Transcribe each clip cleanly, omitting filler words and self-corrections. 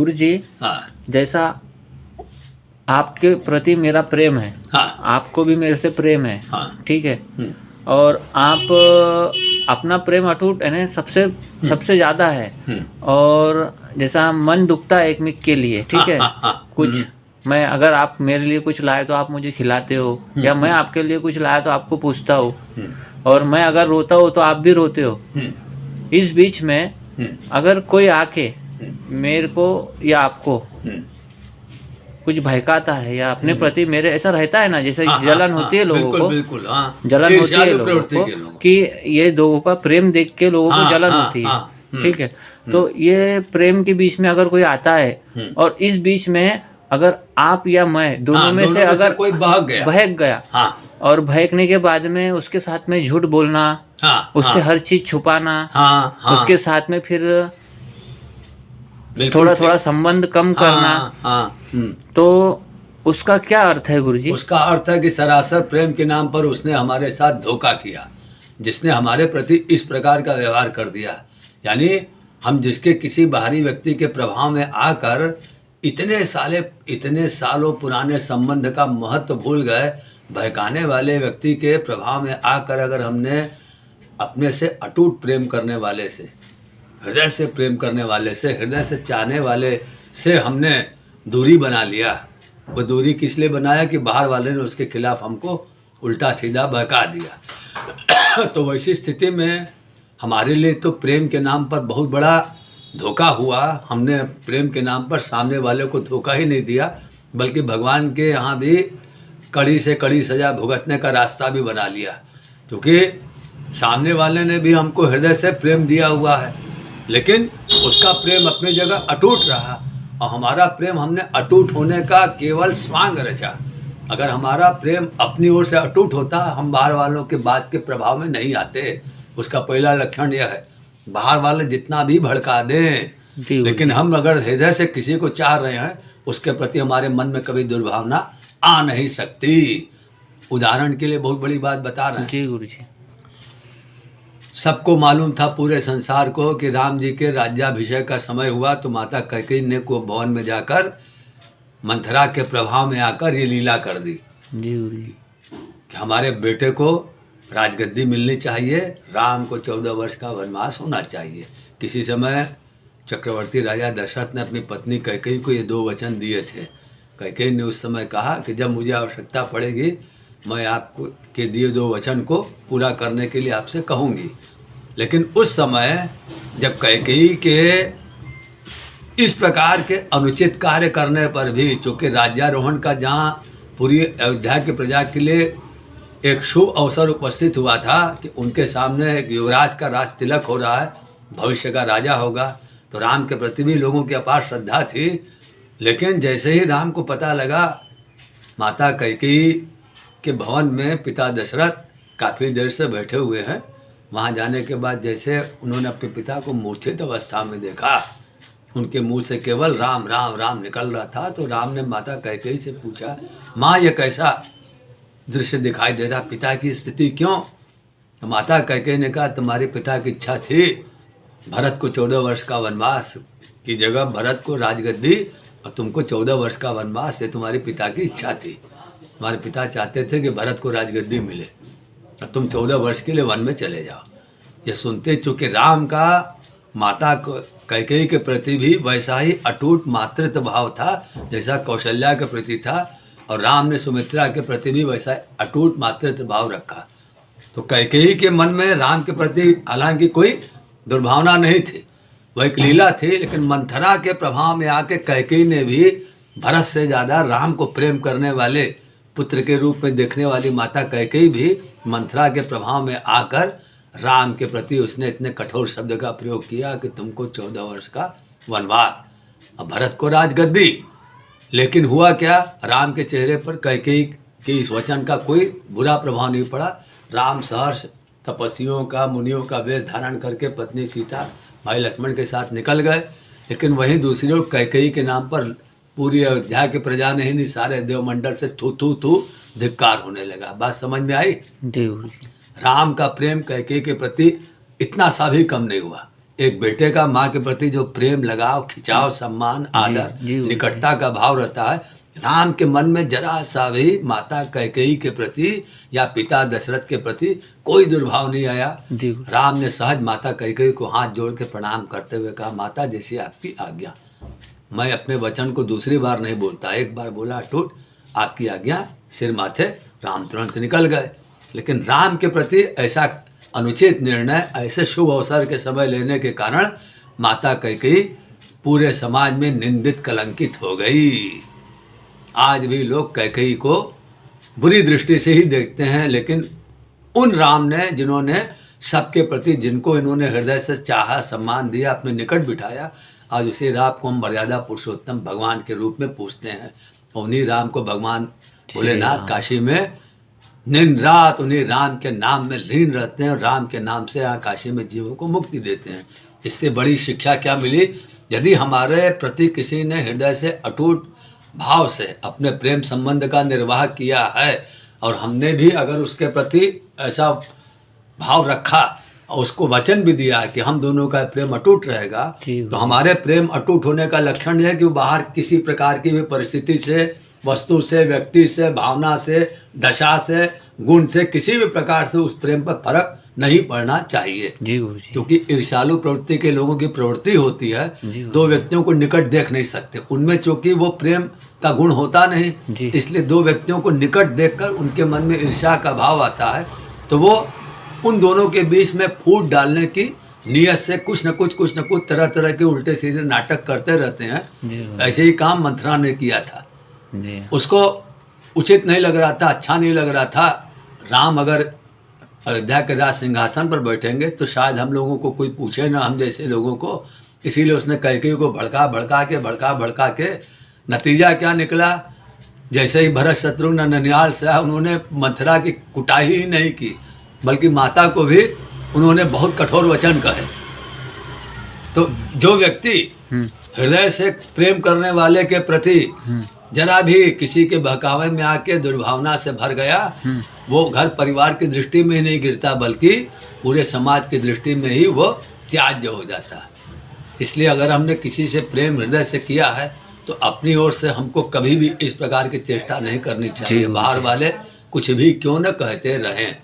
गुरु जी, हाँ जैसा आपके प्रति मेरा प्रेम है, हाँ आपको भी मेरे से प्रेम है, हाँ। ठीक है, और आप अपना प्रेम अटूट है ना, सबसे सबसे ज़्यादा है। और जैसा मन दुखता है एक मिक के लिए, ठीक है, कुछ मैं अगर आप मेरे लिए कुछ लाए तो आप मुझे खिलाते हो, या मैं आपके लिए कुछ लाया तो आपको पूछता हो, और मैं अगर रोता हूँ तो आप भी रोते हो। इस बीच में अगर कोई आके मेरे को या आपको कुछ बहकाता है या अपने प्रति मेरे, ऐसा रहता है ना, जैसे जलन होती है लोगों को, बिल्कुल जलन होती है लोगों को कि ये लोगों का प्रेम देख के लोगों को जलन होती है, ठीक है। तो ये प्रेम के बीच में अगर कोई आता है और इस बीच में अगर आप या मैं दोनों में से अगर कोई बहक गया और बहकने के बाद में उसके साथ में झूठ बोलना, उससे हर चीज छुपाना, उसके साथ में फिर थोड़ा थोड़ा संबंध कम करना, तो उसका क्या अर्थ है गुरुजी? उसका अर्थ है कि सरासर प्रेम के नाम पर उसने हमारे साथ धोखा किया, जिसने हमारे प्रति इस प्रकार का व्यवहार कर दिया। यानी हम जिसके किसी बाहरी व्यक्ति के प्रभाव में आकर इतने सालों पुराने संबंध का महत्व भूल गए, बहकाने वाले व्यक्ति के प्रभाव में आकर अगर हमने अपने से अटूट प्रेम करने वाले से, हृदय से प्रेम करने वाले से, हृदय से चाहने वाले से हमने दूरी बना लिया। वो दूरी किस लिए बनाया कि बाहर वाले ने उसके खिलाफ हमको उल्टा सीधा बहका दिया। तो वैसी स्थिति में हमारे लिए तो प्रेम के नाम पर बहुत बड़ा धोखा हुआ। हमने प्रेम के नाम पर सामने वाले को धोखा ही नहीं दिया, बल्कि भगवान के यहाँ भी कड़ी से कड़ी सजा भुगतने का रास्ता भी बना लिया, क्योंकि सामने वाले ने भी हमको हृदय से प्रेम दिया हुआ है, लेकिन उसका प्रेम अपनी जगह अटूट रहा और हमारा प्रेम हमने अटूट होने का केवल स्वांग रचा। अगर हमारा प्रेम अपनी ओर से अटूट होता, हम बाहर वालों के बात के प्रभाव में नहीं आते। उसका पहला लक्षण यह है, बाहर वाले जितना भी भड़का दें, लेकिन हम अगर हृदय से किसी को चाह रहे हैं, उसके प्रति हमारे मन में कभी दुर्भावना आ नहीं सकती। उदाहरण के लिए बहुत बड़ी बात बता रहे हैं। जी गुरुजी। सबको मालूम था पूरे संसार को कि राम जी के राज्याभिषेक का समय हुआ तो माता कैकेयी ने को भवन में जाकर मंथरा के प्रभाव में आकर ये लीला कर दी कि हमारे बेटे को राजगद्दी मिलनी चाहिए, राम को 14 वर्ष का वनवास होना चाहिए। किसी समय चक्रवर्ती राजा दशरथ ने अपनी पत्नी कैकेयी को ये 2 वचन दिए थे। कैकेयी ने उस समय कहा कि जब मुझे आवश्यकता पड़ेगी मैं आपको के दिए 2 वचन को पूरा करने के लिए आपसे कहूँगी। लेकिन उस समय जब कैकेयी के इस प्रकार के अनुचित कार्य करने पर भी, चूँकि राज्यारोहण का जहाँ पूरी अयोध्या की प्रजा के लिए एक शुभ अवसर उपस्थित हुआ था कि उनके सामने एक युवराज का राज तिलक हो रहा है, भविष्य का राजा होगा, तो राम के प्रति भी लोगों की अपार श्रद्धा थी। लेकिन जैसे ही राम को पता लगा माता कैकेयी के भवन में पिता दशरथ काफ़ी देर से बैठे हुए हैं, वहाँ जाने के बाद जैसे उन्होंने अपने पिता को मूर्छित अवस्था में देखा, उनके मुंह से केवल राम राम राम निकल रहा था, तो राम ने माता कैकेयी से पूछा, माँ ये कैसा दृश्य दिखाई दे रहा, पिता की स्थिति क्यों? तो माता कैकेयी ने कहा, तुम्हारे पिता की इच्छा थी भरत को 14 वर्ष का वनवास की जगह भरत को राजगद्दी, और तुमको 14 वर्ष का वनवास, ये तुम्हारे पिता की इच्छा थी। हमारे पिता चाहते थे कि भरत को राजगद्दी मिले और तुम 14 वर्ष के लिए वन में चले जाओ। ये सुनते, चूँकि राम का माता कैकेयी के प्रति भी वैसा ही अटूट मातृत्व भाव था जैसा कौशल्या के प्रति था, और राम ने सुमित्रा के प्रति भी वैसा अटूट मातृत्व भाव रखा। तो कैकेयी के मन में राम के प्रति हालांकि कोई दुर्भावना नहीं थी, वह एक लीला थी, लेकिन मंथरा के प्रभाव में आके कैकेयी ने भी भरत से ज़्यादा राम को प्रेम करने वाले पुत्र के रूप में देखने वाली माता कैकेयी भी मंथरा के प्रभाव में आकर राम के प्रति उसने इतने कठोर शब्द का प्रयोग किया कि तुमको 14 वर्ष का वनवास और भरत को राजगद्दी। लेकिन हुआ क्या, राम के चेहरे पर कैकेयी के इस वचन का कोई बुरा प्रभाव नहीं पड़ा। राम सहर्ष तपस्वियों का, मुनियों का वेश धारण करके पत्नी सीता भाई लक्ष्मण के साथ निकल गए। लेकिन वहीं दूसरी ओर कैकेयी के नाम पर पूरी अयोध्या की प्रजा ने ही नहीं, सारे देवमंडल से थू थू थू धिक्कार होने लगा। बात समझ में आई? राम का प्रेम कैकेयी के प्रति इतना सा भी कम नहीं हुआ, एक बेटे का माँ के प्रति जो प्रेम, लगाव, खिंचाव, सम्मान, आदर, निकटता का भाव रहता है, राम के मन में जरा सा भी माता कैकेयी के प्रति या पिता दशरथ के प्रति कोई दुर्भाव नहीं आया। राम ने सहज माता कैकेयी को हाथ जोड़ के प्रणाम करते हुए कहा, माता जैसी आपकी आज्ञा। मैं अपने वचन को दूसरी बार नहीं बोलता, एक बार बोला अटूट आपकी आज्ञा, सिर माथे। राम तुरंत निकल गए। लेकिन राम के प्रति ऐसा अनुचित निर्णय ऐसे शुभ अवसर के समय लेने के कारण माता कैकेयी पूरे समाज में निंदित, कलंकित हो गई। आज भी लोग कैकेयी को बुरी दृष्टि से ही देखते हैं, लेकिन उन राम ने जिन्होंने सबके प्रति, जिनको इन्होंने हृदय से चाहा, सम्मान दिया, अपने निकट बिठाया, आज उसी राम को हम मर्यादा पुरुषोत्तम भगवान के रूप में पूछते हैं। उन्हीं राम को भगवान भोलेनाथ काशी में दिन रात उन्हीं राम के नाम में लीन रहते हैं और राम के नाम से यहाँ काशी में जीवों को मुक्ति देते हैं। इससे बड़ी शिक्षा क्या मिली? यदि हमारे प्रति किसी ने हृदय से अटूट भाव से अपने प्रेम संबंध का निर्वाह किया है और हमने भी अगर उसके प्रति ऐसा भाव रखा और उसको वचन भी दिया कि हम दोनों का प्रेम अटूट रहेगा, तो हमारे प्रेम अटूट होने का लक्षण है कि वो बाहर किसी प्रकार की भी परिस्थिति से, वस्तु से, व्यक्ति से, भावना से, दशा से, गुण से, किसी भी प्रकार से उस प्रेम पर फर्क नहीं पड़ना चाहिए। क्योंकि ईर्ष्यालु प्रवृत्ति के लोगों की प्रवृत्ति होती है, दो व्यक्तियों को निकट देख नहीं सकते, उनमें चूंकि वो प्रेम का गुण होता नहीं, इसलिए दो व्यक्तियों को निकट देखकर उनके मन में ईर्ष्या का भाव आता है, तो वो उन दोनों के बीच में फूट डालने की नियत से कुछ न कुछ तरह तरह के उल्टे सीधे नाटक करते रहते हैं। ऐसे ही काम मंथरा ने किया था। उसको उचित नहीं लग रहा था, अच्छा नहीं लग रहा था। राम अगर अयोध्या के राज सिंहासन पर बैठेंगे तो शायद हम लोगों को कोई पूछे ना, हम जैसे लोगों को। इसीलिए उसने कैकेयी को भड़का के नतीजा क्या निकला? जैसे ही भरत शत्रुघ्न ननिहाल से उन्होंने मथुरा की कुटाई ही नहीं की, बल्कि माता को भी उन्होंने बहुत कठोर वचन कहे। तो जो व्यक्ति हृदय से प्रेम करने वाले के प्रति जरा भी किसी के बहकावे में आके दुर्भावना से भर गया, वो घर परिवार की दृष्टि में ही नहीं गिरता, बल्कि पूरे समाज की दृष्टि में ही वो त्याज्य हो जाता है। इसलिए अगर हमने किसी से प्रेम हृदय से किया है तो अपनी ओर से हमको कभी भी इस प्रकार की चेष्टा नहीं करनी चाहिए। बाहर वाले कुछ भी क्यों न कहते रहें,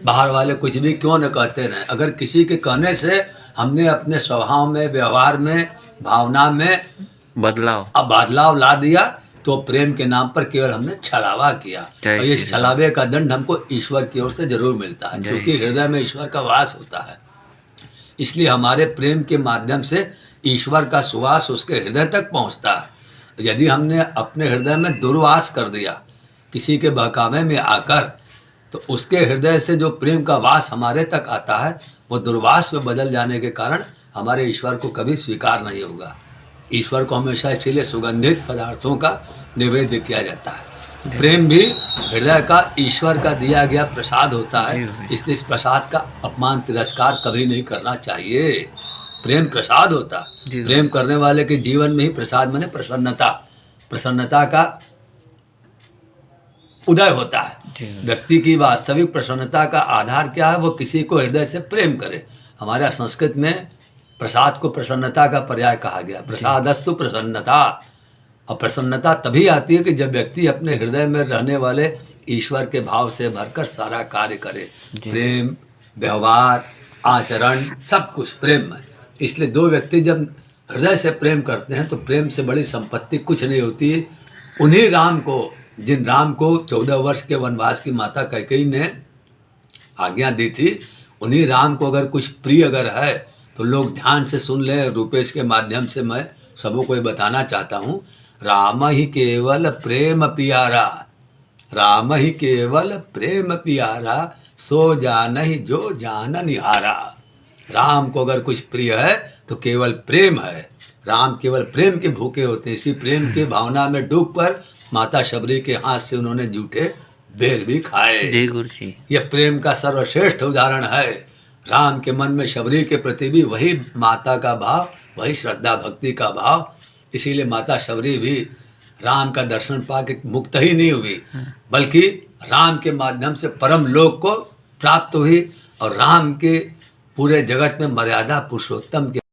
बाहर वाले कुछ भी क्यों न कहते रहें, अगर किसी के कहने से हमने अपने स्वभाव में, व्यवहार में, भावना में बदलाव ला दिया तो प्रेम के नाम पर केवल हमने छलावा किया। और ये छलावे का दंड हमको ईश्वर की ओर से जरूर मिलता है, क्योंकि हृदय में ईश्वर का वास होता है। इसलिए हमारे प्रेम के माध्यम से ईश्वर का सुवास उसके हृदय तक पहुंचता है। यदि हमने अपने हृदय में दुर्वास कर दिया किसी के बहकावे में आकर, तो उसके हृदय से जो प्रेम का वास हमारे तक आता है वो दुर्वास में बदल जाने के कारण हमारे ईश्वर को कभी स्वीकार नहीं होगा। ईश्वर को हमेशा इसीलिए सुगंधित पदार्थों का निवेद्य किया जाता है। प्रेम भी हृदय का, ईश्वर का दिया गया प्रसाद होता है, इसलिए इस प्रसाद का अपमान, तिरस्कार कभी नहीं करना चाहिए। प्रेम प्रसाद होता है। प्रेम करने वाले के जीवन में ही प्रसाद माने प्रसन्नता का उदय होता है। व्यक्ति की वास्तविक प्रसन्नता का आधार क्या है? वो किसी को हृदय से प्रेम करे। हमारा संस्कृत में प्रसाद को प्रसन्नता का पर्याय कहा गया, प्रसादस्तु प्रसन्नता। और प्रसन्नता तभी आती है कि जब व्यक्ति अपने हृदय में रहने वाले ईश्वर के भाव से भरकर सारा कार्य करे। प्रेम, व्यवहार, आचरण, सब कुछ प्रेम है। इसलिए दो व्यक्ति जब हृदय से प्रेम करते हैं तो प्रेम से बड़ी संपत्ति कुछ नहीं होती। उन्हीं राम को, जिन राम को 14 वर्ष के वनवास की माता कैकेयी ने आज्ञा दी थी, उन्हीं राम को अगर कुछ प्रिय अगर है तो लोग ध्यान से सुन ले। रूपेश के माध्यम से मैं सबों को बताना चाहता हूँ, राम ही केवल प्रेम पियारा, राम ही केवल प्रेम पियारा, सो जानहि जो जान निहारा। राम को अगर कुछ प्रिय है तो केवल प्रेम है। राम केवल प्रेम के भूखे होते हैं। इसी प्रेम की भावना में डूब कर माता शबरी के हाथ से उन्होंने जूठे बेर भी खाए। यह प्रेम का सर्वश्रेष्ठ उदाहरण है। राम के मन में शबरी के प्रति भी वही माता का भाव, वही श्रद्धा भक्ति का भाव। इसीलिए माता शबरी भी राम का दर्शन पाके मुक्त ही नहीं हुई, बल्कि राम के माध्यम से परम लोक को प्राप्त हुई और राम के पूरे जगत में मर्यादा पुरुषोत्तम की